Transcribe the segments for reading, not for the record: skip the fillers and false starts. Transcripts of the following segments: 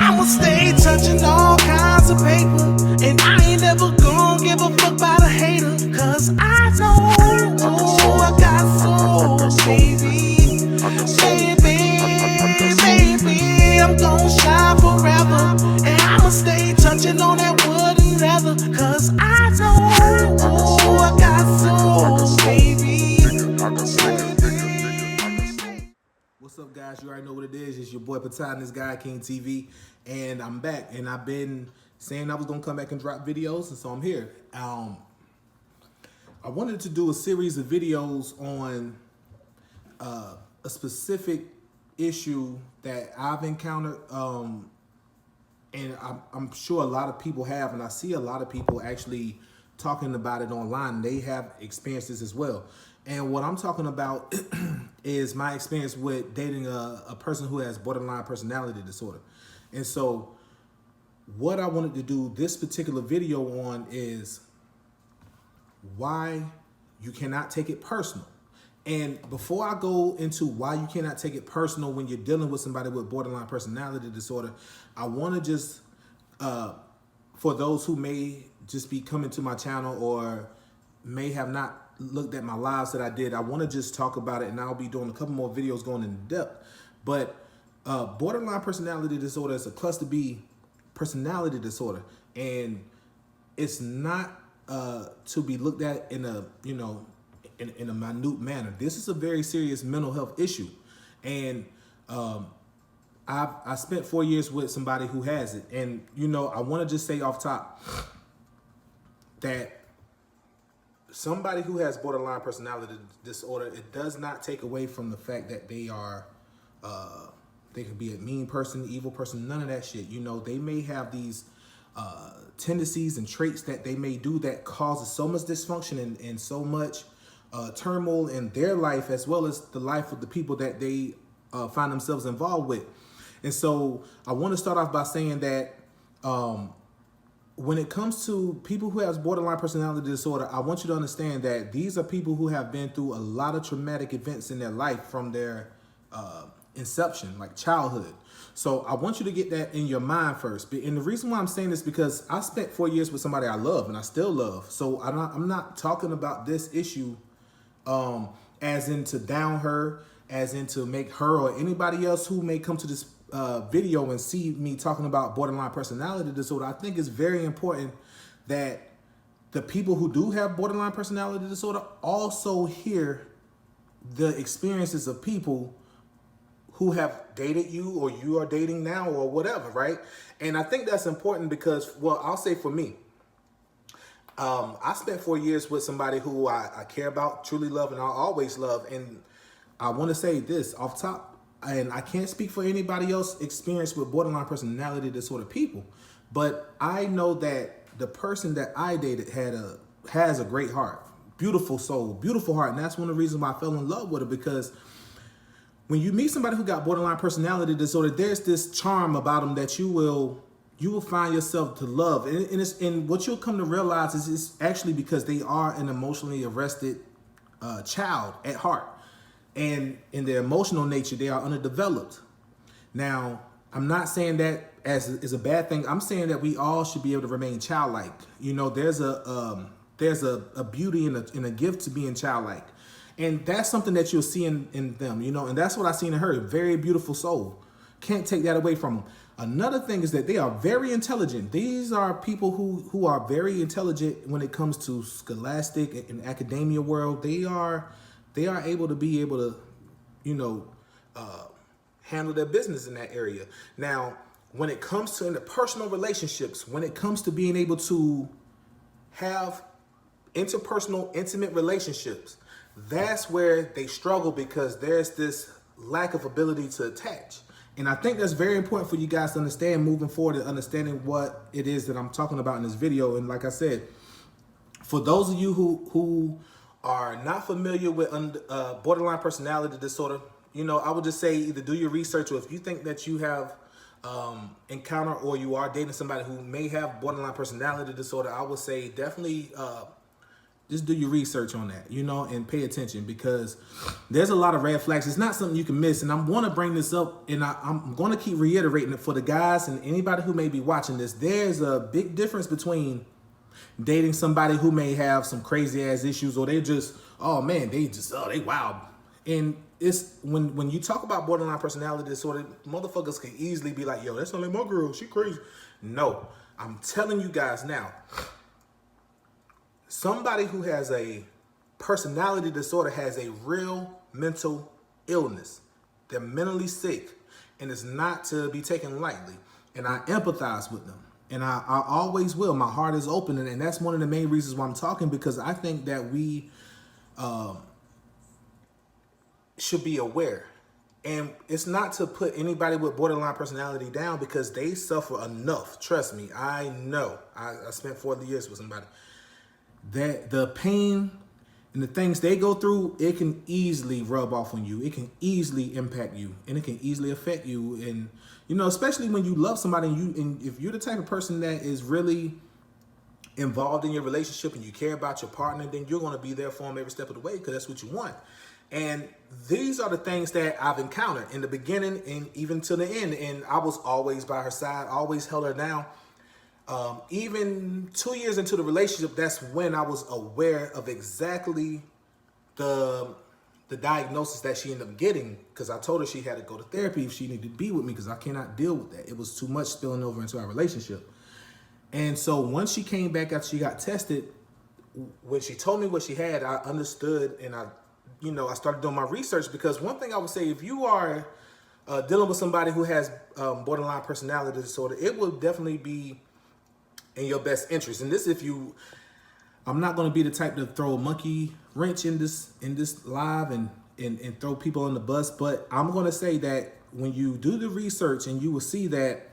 I'ma stay touching all kinds of paper, and I ain't never gonna give a fuck about a hater, cause I know I got soul, baby. Baby, I'm gonna shine forever, and I'ma stay touching on that wood and leather, cause I know I got soul, baby. What's up, guys? You already know what it is. It's your boy Patai, this guy Cant TV, and I'm back. And I've been saying I was gonna come back and drop videos, and so I'm here. I wanted to do a series of videos on a specific issue that I've encountered, and I'm sure a lot of people have, and I see a lot of people actually talking about it online. They have experiences as well. And what I'm talking about is my experience with dating a person who has borderline personality disorder. And so what I wanted to do this particular video on is why you cannot take it personal. And before I go into why you cannot take it personal when you're dealing with somebody with borderline personality disorder, I want to just, for those who may just be coming to my channel or may have not looked at my lives that I did, I want to just talk about it, and I'll be doing a couple more videos going in depth. But borderline personality disorder is a cluster B personality disorder, and it's not to be looked at in a in a minute manner. This is a very serious mental health issue, and I spent 4 years with somebody who has it, and I want to just say off top that somebody who has borderline personality disorder, it does not take away from the fact that they are, they could be a mean person, evil person, none of that shit. They may have these tendencies and traits that they may do that causes so much dysfunction and so much turmoil in their life, as well as the life of the people that they find themselves involved with. And so I want to start off by saying that when it comes to people who have borderline personality disorder, I want you to understand that these are people who have been through a lot of traumatic events in their life from their inception, like childhood. So I want you to get that in your mind first. And the reason why I'm saying this is because I spent 4 years with somebody I love and I still love. So I'm not talking about this issue as in to down her, as in to make her or anybody else who may come to this video and see me talking about borderline personality disorder. I think it's very important that the people who do have borderline personality disorder also hear the experiences of people who have dated you or you are dating now or whatever, right? And I think that's important because, well, I'll say for me, I spent 4 years with somebody who I care about, truly love, and I always love. And I want to say this off top, and I can't speak for anybody else experienced with borderline personality disorder people, but I know that the person that I dated has a great heart, beautiful soul, beautiful heart. And that's one of the reasons why I fell in love with her, because when you meet somebody who got borderline personality disorder, there's this charm about them that you will find yourself to love. And what you'll come to realize is it's actually because they are an emotionally arrested child at heart. And in their emotional nature, they are underdeveloped. Now, I'm not saying that is a bad thing. I'm saying that we all should be able to remain childlike. There's a beauty and a gift to being childlike. And that's something that you'll see in them, and that's what I seen in her. Very beautiful soul. Can't take that away from them. Another thing is that they are very intelligent. These are people who are very intelligent when it comes to scholastic and academia world. They are able to handle their business in that area. Now, when it comes to interpersonal relationships, when it comes to being able to have interpersonal, intimate relationships, that's where they struggle because there's this lack of ability to attach. And I think that's very important for you guys to understand moving forward and understanding what it is that I'm talking about in this video. And like I said, for those of you who are not familiar with borderline personality disorder, I would just say either do your research, or if you think that you have encountered or you are dating somebody who may have borderline personality disorder, I would say definitely just do your research on that, you know, and pay attention, because there's a lot of red flags. It's not something you can miss. And I'm going to bring this up, and I'm going to keep reiterating it for the guys and anybody who may be watching this. There's a big difference between dating somebody who may have some crazy ass issues, or they just, oh man, they wild. And it's when you talk about borderline personality disorder, motherfuckers can easily be like, yo, that's only my girl, she crazy. No, I'm telling you guys now, somebody who has a personality disorder has a real mental illness. They're mentally sick, and it's not to be taken lightly. And I empathize with them, and I always will. My heart is open, and that's one of the main reasons why I'm talking, because I think that we should be aware. And it's not to put anybody with borderline personality down, because they suffer enough. Trust me, I know. I spent 40 years with somebody. That the pain and the things they go through, it can easily rub off on you. It can easily impact you, and it can easily affect you. And, you know, especially when you love somebody, and if you're the type of person that is really involved in your relationship and you care about your partner, then you're going to be there for them every step of the way, because that's what you want. And these are the things that I've encountered in the beginning and even to the end. And I was always by her side, always held her down. Even 2 years into the relationship, that's when I was aware of exactly the diagnosis that she ended up getting, because I told her she had to go to therapy if she needed to be with me, because I cannot deal with that. It was too much spilling over into our relationship. And so once she came back after she got tested, when she told me what she had, I understood, and I started doing my research, because one thing I would say, if you are dealing with somebody who has borderline personality disorder, it will definitely be in your best interest. And this, I'm not going to be the type to throw a monkey wrench in this live and throw people on the bus, but I'm going to say that when you do the research, and you will see that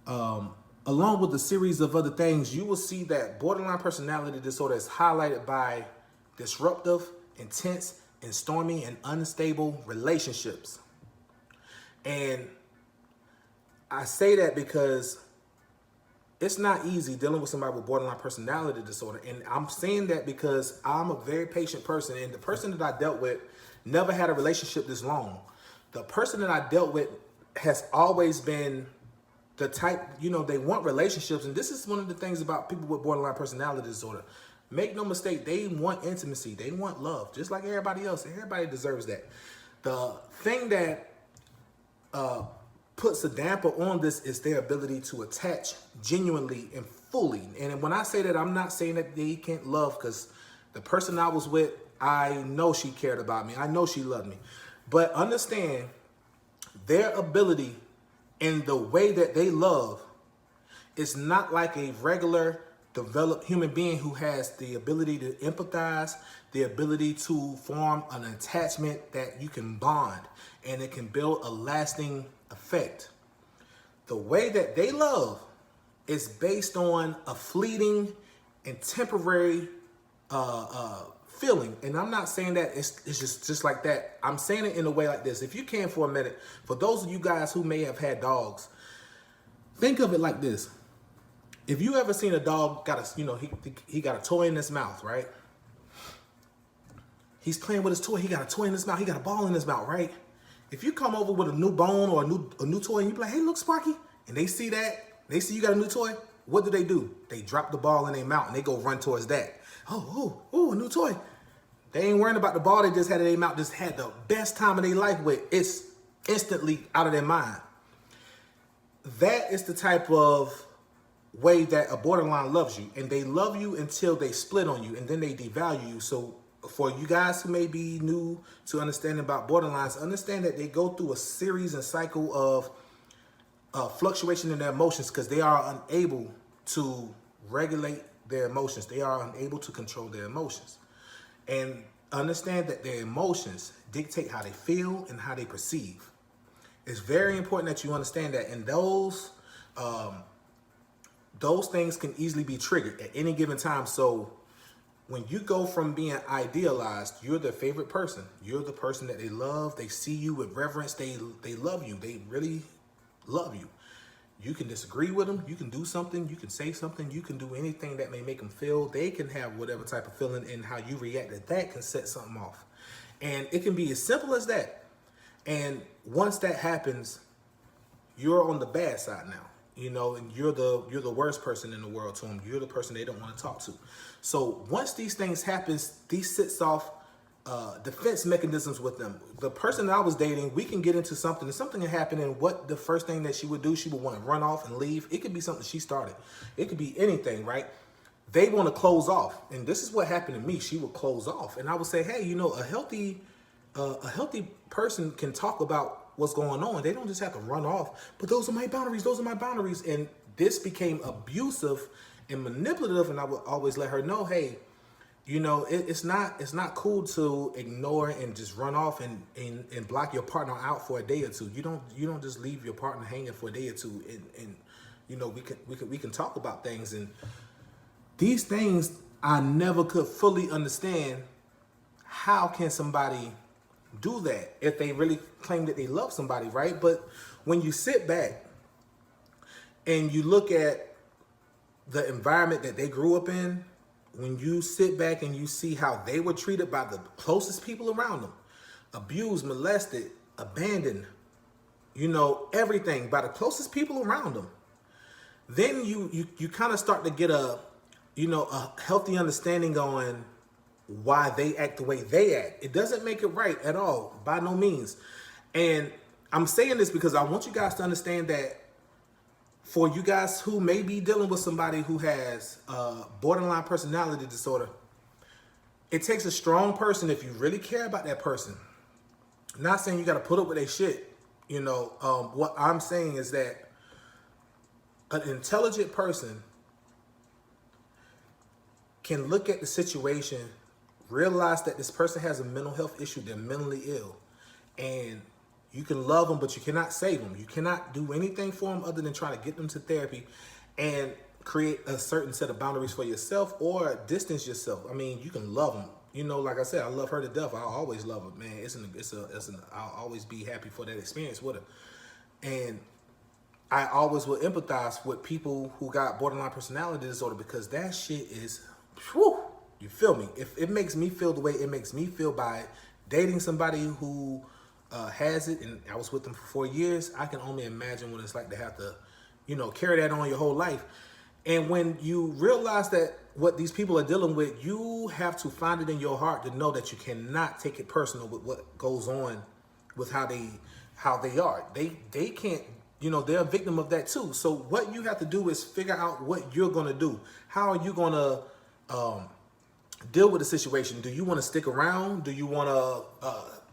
along with a series of other things, you will see that borderline personality disorder is highlighted by disruptive, intense, and stormy and unstable relationships. And I say that because it's not easy dealing with somebody with borderline personality disorder. And I'm saying that because I'm a very patient person, and the person that I dealt with never had a relationship this long. The person that I dealt with has always been the type, they want relationships. And this is one of the things about people with borderline personality disorder. Make no mistake, they want intimacy. They want love, just like everybody else. Everybody deserves that. The thing that puts a damper on this is their ability to attach genuinely and fully. And when I say that, I'm not saying that they can't love, because the person I was with, I know she cared about me. I know she loved me. But understand, their ability and the way that they love is not like a regular developed human being who has the ability to empathize, the ability to form an attachment that you can bond, and it can build a lasting effect. The way that they love is based on a fleeting and temporary feeling. And I'm not saying that it's just like that. I'm saying it in a way like this. If you can for a minute, for those of you guys who may have had dogs, think of it like this. If you ever seen a dog he got a toy in his mouth, right? He's playing with his toy. He got a toy in his mouth. He got a ball in his mouth, right? If you come over with a new bone or a new toy, and you be like, hey, look, Sparky, and they see that, they see you got a new toy, what do? They drop the ball in their mouth and they go run towards that. Oh, a new toy. They ain't worrying about the ball they just had in their mouth, just had the best time of their life with. It's instantly out of their mind. That is the type of way that a borderline loves you. And they love you until they split on you, and then they devalue you. So for you guys who may be new to understanding about borderlines, understand that they go through a series and cycle of fluctuation in their emotions, because they are unable to regulate their emotions. They are unable to control their emotions. And understand that their emotions dictate how they feel and how they perceive. It's very important that you understand that. And those things can easily be triggered at any given time. So when you go from being idealized, you're their favorite person. You're the person that they love. They see you with reverence. They love you. They really love you. You can disagree with them. You can do something. You can say something. You can do anything that may make them feel. They can have whatever type of feeling, and how you react to that can set something off. And it can be as simple as that. And once that happens, you're on the bad side now, you know, and you're the worst person in the world to them. You're the person they don't want to talk to. So once these things happen, these sets off defense mechanisms with them. The person that I was dating, we can get into something, and something can happen, and what the first thing that she would do, she would want to run off and leave. It could be something she started. It could be anything, right? They want to close off, and this is what happened to me. She would close off, and I would say, hey, you know, a healthy person can talk about what's going on. They don't just have to run off. But those are my boundaries. Those are my boundaries. And this became abusive and manipulative. And I would always let her know, hey, you know, it's not cool to ignore and just run off and block your partner out for a day or two. You don't just leave your partner hanging for a day or two. And you know, we can talk about things. And these things I never could fully understand. How can somebody do that if they really claim that they love somebody, right? But when you sit back and you look at the environment that they grew up in, when you sit back and you see how they were treated by the closest people around them, abused, molested, abandoned, you know, everything by the closest people around them, then you kind of start to get a healthy understanding on why they act the way they act. It doesn't make it right at all, by no means. And I'm saying this because I want you guys to understand that for you guys who may be dealing with somebody who has borderline personality disorder, it takes a strong person if you really care about that person. I'm not saying you got to put up with their shit. You know, what I'm saying is that an intelligent person can look at the situation, realize that this person has a mental health issue, they're mentally ill, and you can love them, but you cannot save them. You cannot do anything for them other than try to get them to therapy and create a certain set of boundaries for yourself or distance yourself. I mean, you can love them. You know, like I said, I love her to death. I'll always love her, man. I'll always be happy for that experience with her. And I always will empathize with people who got borderline personality disorder because that shit is, whew, you feel me? If it makes me feel the way it makes me feel by dating somebody who has it, and I was with them for 4 years, I can only imagine what it's like to have to, you know, carry that on your whole life. And when you realize that what these people are dealing with, you have to find it in your heart to know that you cannot take it personal with what goes on with how they are. They can't, you know, they're a victim of that too. So what you have to do is figure out what you're going to do. How are you going to deal with the situation? Do you want to stick around? Do you want to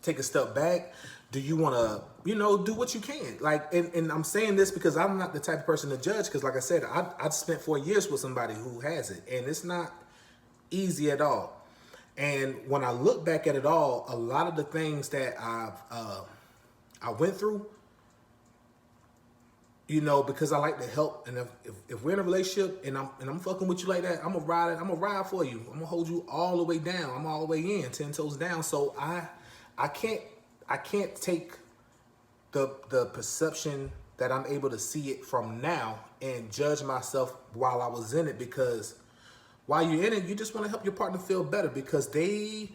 take a step back? Do you want to, you know, do what you can? Like, and I'm saying this because I'm not the type of person to judge, because like I said, I spent 4 years with somebody who has it, and it's not easy at all. And when I look back at it all, a lot of the things that I went through, you know, because I like to help, and if we're in a relationship and I'm fucking with you like that, I'm gonna ride for you. I'm gonna hold you all the way down. I'm all the way in, 10 toes down. So I can't take the perception that I'm able to see it from now and judge myself while I was in it, because while you're in it, you just want to help your partner feel better, because they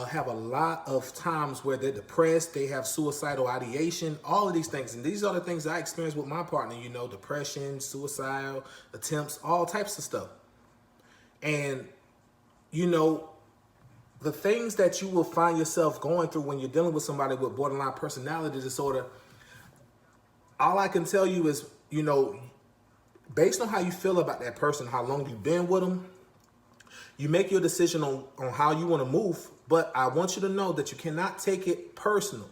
have a lot of times where they're depressed, they have suicidal ideation, all of these things. And these are the things I experienced with my partner, you know, depression, suicidal attempts, all types of stuff. And, you know, the things that you will find yourself going through when you're dealing with somebody with borderline personality disorder, all I can tell you is, you know, based on how you feel about that person, how long you've been with them, you make your decision on how you want to move. But I want you to know that you cannot take it personal.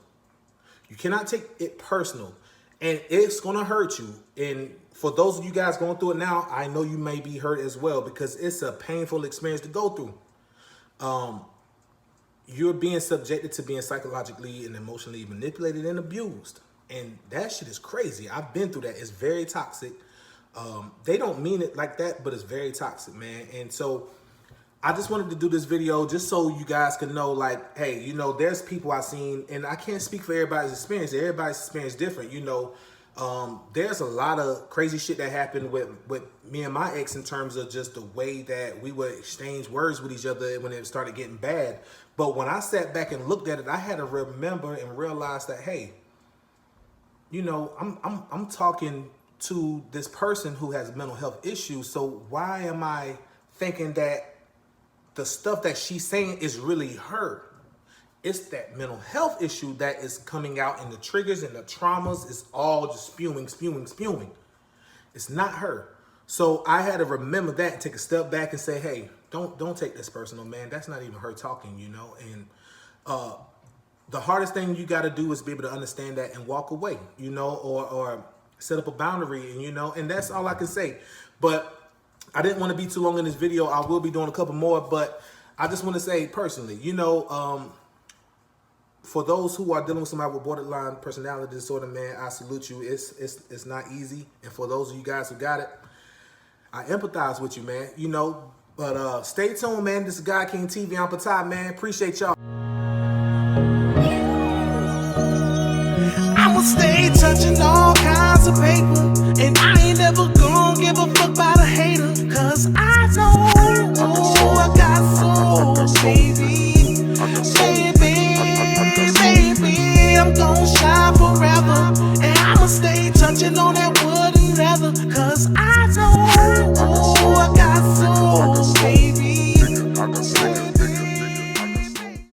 You cannot take it personal. And it's going to hurt you. And for those of you guys going through it now, I know you may be hurt as well, because it's a painful experience to go through. You're being subjected to being psychologically and emotionally manipulated and abused. And that shit is crazy. I've been through that. It's very toxic. They don't mean it like that, but it's very toxic, man. And so I just wanted to do this video just so you guys can know, like, hey, you know, there's people I've seen, and I can't speak for everybody's experience. Everybody's experience is different. You know, There's a lot of crazy shit that happened with me and my ex in terms of just the way that we would exchange words with each other when it started getting bad. But when I sat back and looked at it, I had to remember and realize that, hey, you know, I'm talking to this person who has mental health issues. So why am I thinking that the stuff that she's saying is really her? It's that mental health issue that is coming out, and the triggers and the traumas is all just spewing. It's not her. So I had to remember that and take a step back and say, hey, don't take this personal, man. That's not even her talking, you know. And the hardest thing you got to do is be able to understand that and walk away, you know, or set up a boundary, and you know, and that's all I can say. But I didn't want to be too long in this video. I will be doing a couple more, but I just want to say personally, you know, for those who are dealing with somebody with borderline personality disorder, man, I salute you. It's not easy. And for those of you guys who got it, I empathize with you, man. You know, but stay tuned, man. This is God King TV on Patai, man. Appreciate y'all. I'ma stay touching all kinds of paper, and I ain't never gonna give a fuck about a hater, cause I know I got soul, baby. Baby, I'm gon' shine forever, and I'ma stay touching on that wood and leather, cause I